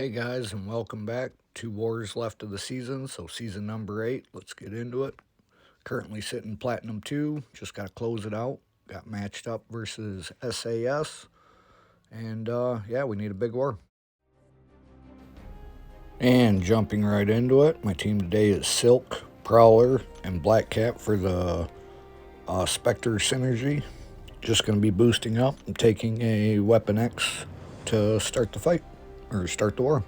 Hey guys, and welcome back. 2 wars left of the season, so season number 8. Let's get into it. Currently sitting Platinum 2, just got to close it out. Got matched up versus SAS, and yeah, we need a big war. And jumping right into it, my team today is Silk, Prowler, and Blackcat for the Spectre synergy. Just going to be boosting up and taking a Weapon X to start the fight, or start the war.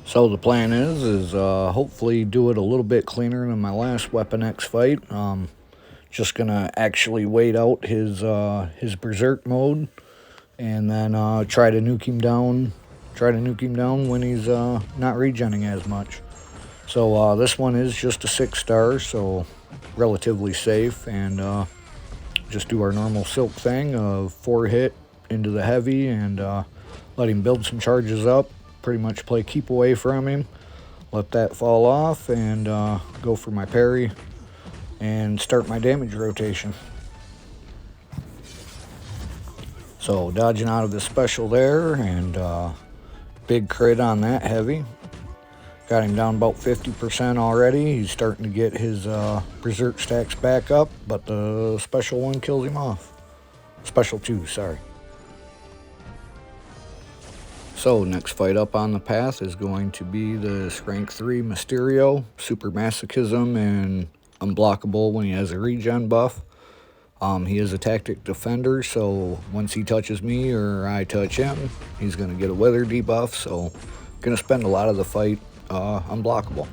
So the plan is hopefully do it a little bit cleaner than my last Weapon X fight. Just gonna actually wait out his berserk mode, and then try to nuke him down. Try to nuke him down when he's not regenning as much. So this one is just a 6-star, so relatively safe, and just do our normal Silk thing of 4-hit into the heavy and let him build some charges up. Pretty much play keep away from him, let that fall off, and go for my parry and start my damage rotation. So dodging out of the special there, and big crit on that heavy. Got him down about 50% already. He's starting to get his berserk stacks back up, but the special one kills him off. Special 2, sorry. So next fight up on the path is going to be this rank 3 Mysterio, super masochism and unblockable when he has a regen buff. He is a tactic defender, so once he touches me or I touch him, he's going to get a weather debuff, so going to spend a lot of the fight unblockable.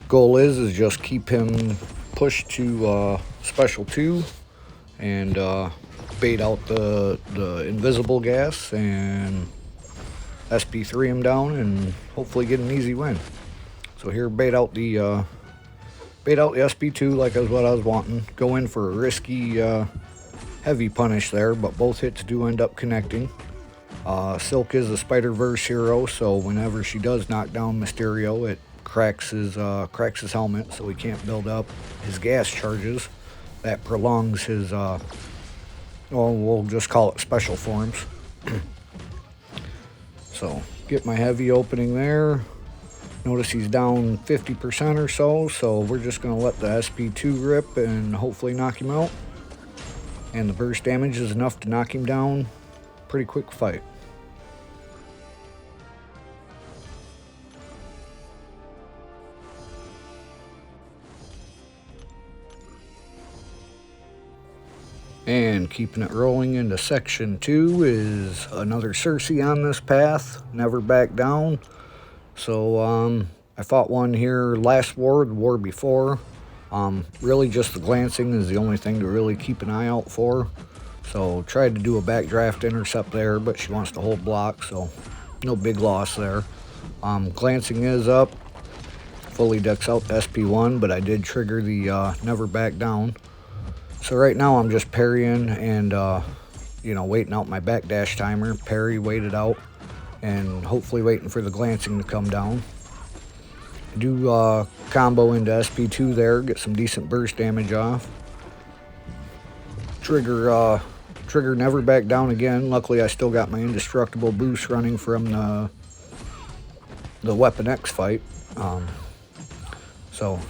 Goal is just keep him pushed to special 2 and bait out the invisible gas and SP3 him down and hopefully get an easy win. So here, bait out the SP2 like is what I was wanting. Go in for a risky heavy punish there, but both hits do end up connecting. Silk is a Spider-Verse hero, so whenever she does knock down Mysterio, it cracks his helmet, so he can't build up his gas charges. That prolongs his we'll just call it special forms. So get my heavy opening there. Notice he's down 50% or so, so we're just going to let the SP2 rip and hopefully knock him out. And the burst damage is enough to knock him down. Pretty quick fight. And keeping it rolling into section 2 is another Cersei on this path. Never back down. So I fought one here last war, the war before. Really just the glancing is the only thing to really keep an eye out for. So tried to do a backdraft intercept there, but she wants to hold block, so no big loss there. Glancing is up. Fully decks out the SP1, but I did trigger the never back down. So right now I'm just parrying and waiting out my backdash timer. Parry, wait it out, and hopefully waiting for the glancing to come down. Do combo into SP2 there, get some decent burst damage off. Trigger never back down again. Luckily I still got my indestructible boost running from the Weapon X fight. So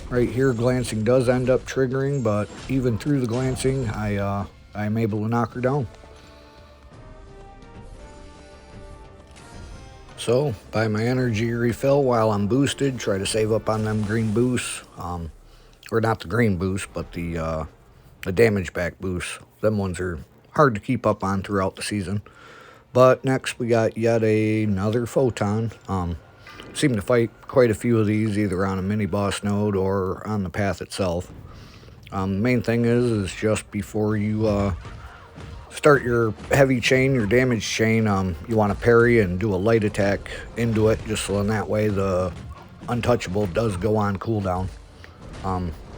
right here, glancing does end up triggering, but even through the glancing, I'm able to knock her down. So, buy my energy refill while I'm boosted. Try to save up on them green boosts. Or not the green boost, but the damage back boosts. Them ones are hard to keep up on throughout the season. But next we got yet another Photon. Seem to fight quite a few of these, either on a mini boss node or on the path itself. The main thing is just before you start your heavy chain, your damage chain, you want to parry and do a light attack into it, just so in that way the untouchable does go on cooldown.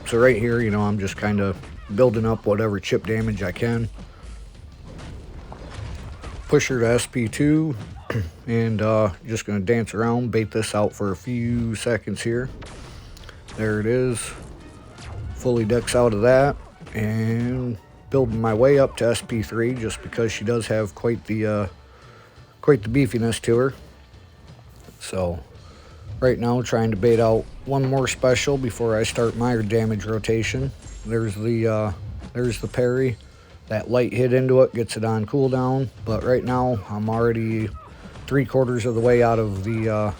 So right here, I'm just kind of building up whatever chip damage I can. Push her to SP2, And just going to dance around, bait this out for a few seconds here. There it is. Fully decks out of that, and building my way up to SP3 just because she does have quite the beefiness to her. So right now trying to bait out one more special before I start my damage rotation. There's the parry. That light hit into it gets it on cooldown, but right now I'm already 3/4 of the way out of the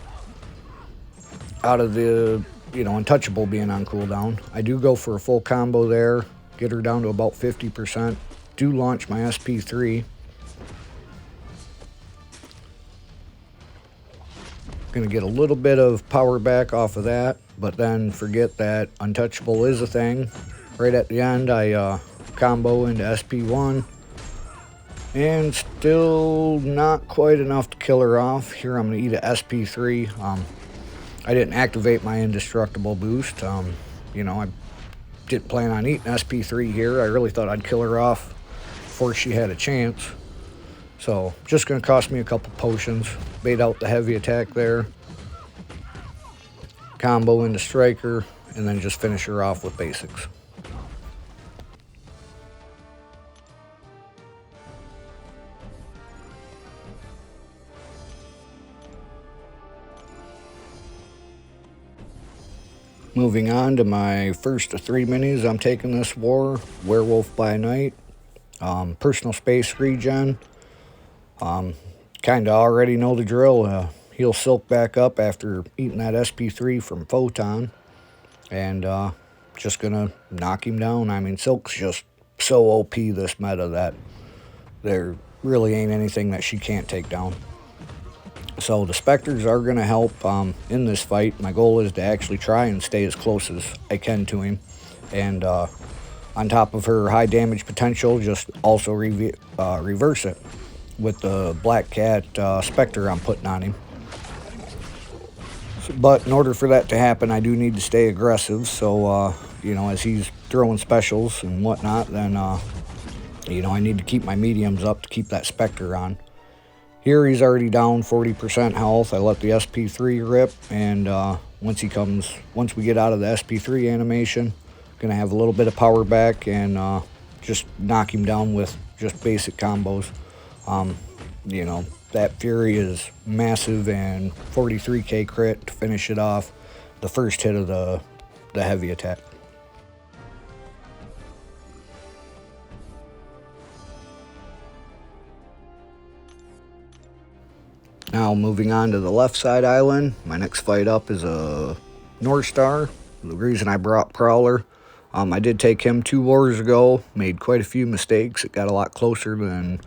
untouchable being on cooldown. I do go for a full combo there, get her down to about 50%. Do launch my SP3. Gonna get a little bit of power back off of that, but then forget that untouchable is a thing. Right at the end, I combo into SP1, and still not quite enough to kill her off. Here I'm gonna eat a SP3. I didn't activate my indestructible boost. I didn't plan on eating SP3 here. I really thought I'd kill her off before she had a chance. So just gonna cost me a couple potions. Bait out the heavy attack there. Combo into striker, and then just finish her off with basics. Moving on to my first of 3 minis I'm taking this war, Werewolf by Night. Personal space regen. Kind of already know the drill. He'll silk back up after eating that SP3 from Photon. And just going to knock him down. I mean, Silk's just so OP this meta that there really ain't anything that she can't take down. So the Spectres are going to help in this fight. My goal is to actually try and stay as close as I can to him. And on top of her high damage potential, just also reverse it with the Blackcat Spectre I'm putting on him. But in order for that to happen, I do need to stay aggressive. So, as he's throwing specials and whatnot, then, I need to keep my mediums up to keep that Spectre on. Here he's already down 40% health. I let the SP3 rip, and once we get out of the SP3 animation, gonna have a little bit of power back and just knock him down with just basic combos. That Fury is massive, and 43k crit to finish it off. The first hit of the heavy attack. Now moving on to the left side island, my next fight up is a North Star. The reason I brought Prowler, I did take him 2 wars ago, made quite a few mistakes. It got a lot closer than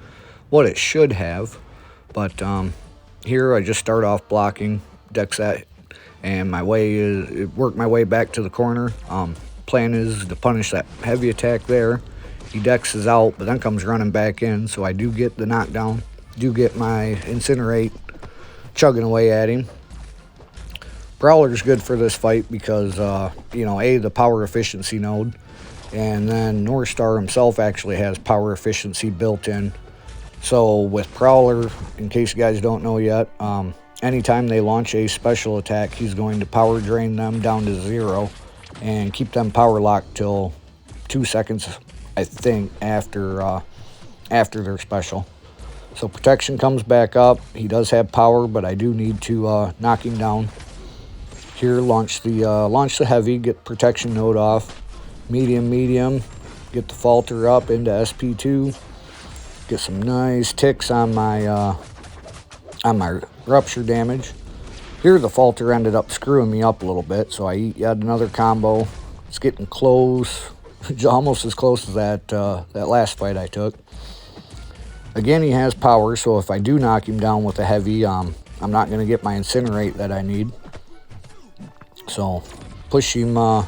what it should have. But here I just start off blocking, decks that, and work my way back to the corner. Plan is to punish that heavy attack there. He dexes out, but then comes running back in, so I do get the knockdown, do get my Incinerate chugging away at him. Prowler's good for this fight because, the power efficiency node, and then North Star himself actually has power efficiency built in. So with Prowler, in case you guys don't know yet, anytime they launch a special attack, he's going to power drain them down to 0 and keep them power locked till 2 seconds, I think, after their special. So protection comes back up. He does have power, but I do need to knock him down. Here, launch the heavy, get protection node off. Medium, get the falter up into SP2. Get some nice ticks on my rupture damage. Here the falter ended up screwing me up a little bit, so I eat yet another combo. It's getting close, almost as close as that last fight I took. Again, he has power, so if I do knock him down with a heavy, I'm not going to get my Incinerate that I need. So push him to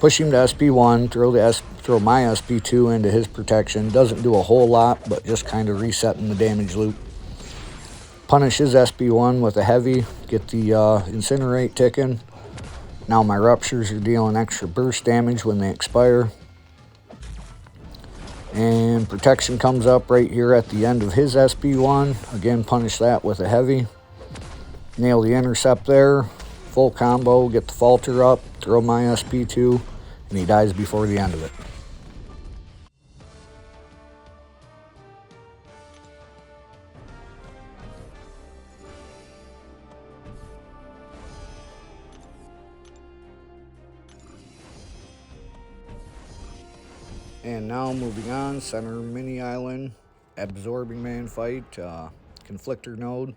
SP1, throw my SP2 into his protection. Doesn't do a whole lot, but just kind of resetting the damage loop. Punish his SP1 with a heavy, get the Incinerate ticking. Now my ruptures are dealing extra burst damage when they expire. And protection comes up right here at the end of his SB1. Again, punish that with a heavy. Nail the intercept there. Full combo, get the falter up, throw my SP2, and he dies before the end of it. And now moving on, center mini island, absorbing man fight, conflictor node.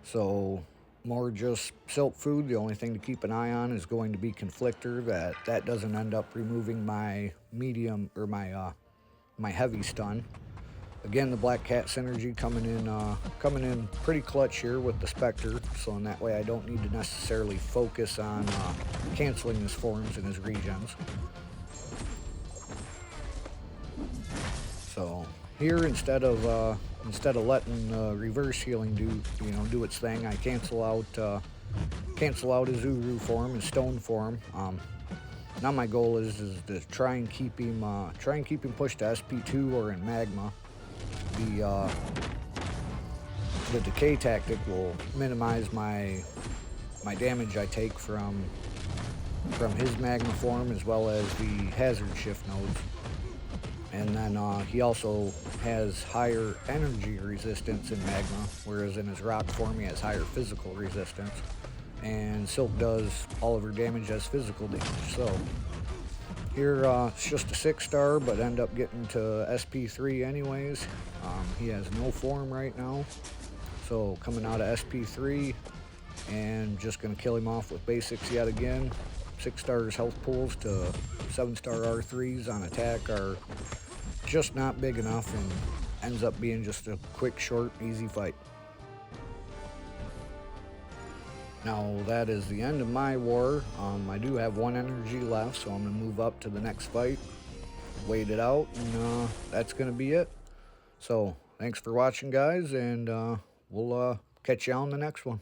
So more just silk food. The only thing to keep an eye on is going to be conflictor. That doesn't end up removing my medium or my heavy stun. Again, the Blackcat synergy coming in pretty clutch here with the Spectre. So in that way, I don't need to necessarily focus on canceling his forms and his regens. So here, instead of letting reverse healing do its thing, I cancel out his Uru form, his stone form. Now my goal is to try and keep him pushed to SP2 or in magma. The decay tactic will minimize my damage I take from his magma form, as well as the hazard shift nodes. And then he also has higher energy resistance in magma, whereas in his rock form he has higher physical resistance. And Silk does all of her damage as physical damage. So here it's just a 6-star, but end up getting to SP3 anyways. He has no form right now. So coming out of SP3 and just going to kill him off with basics yet again. 6 stars health pools to 7-star R3s on attack are just not big enough, and ends up being just a quick, short, easy fight. Now that is the end of my war. I do have 1 energy left, so I'm going to move up to the next fight, wait it out, and that's going to be it. So thanks for watching, guys, and we'll catch you on the next one.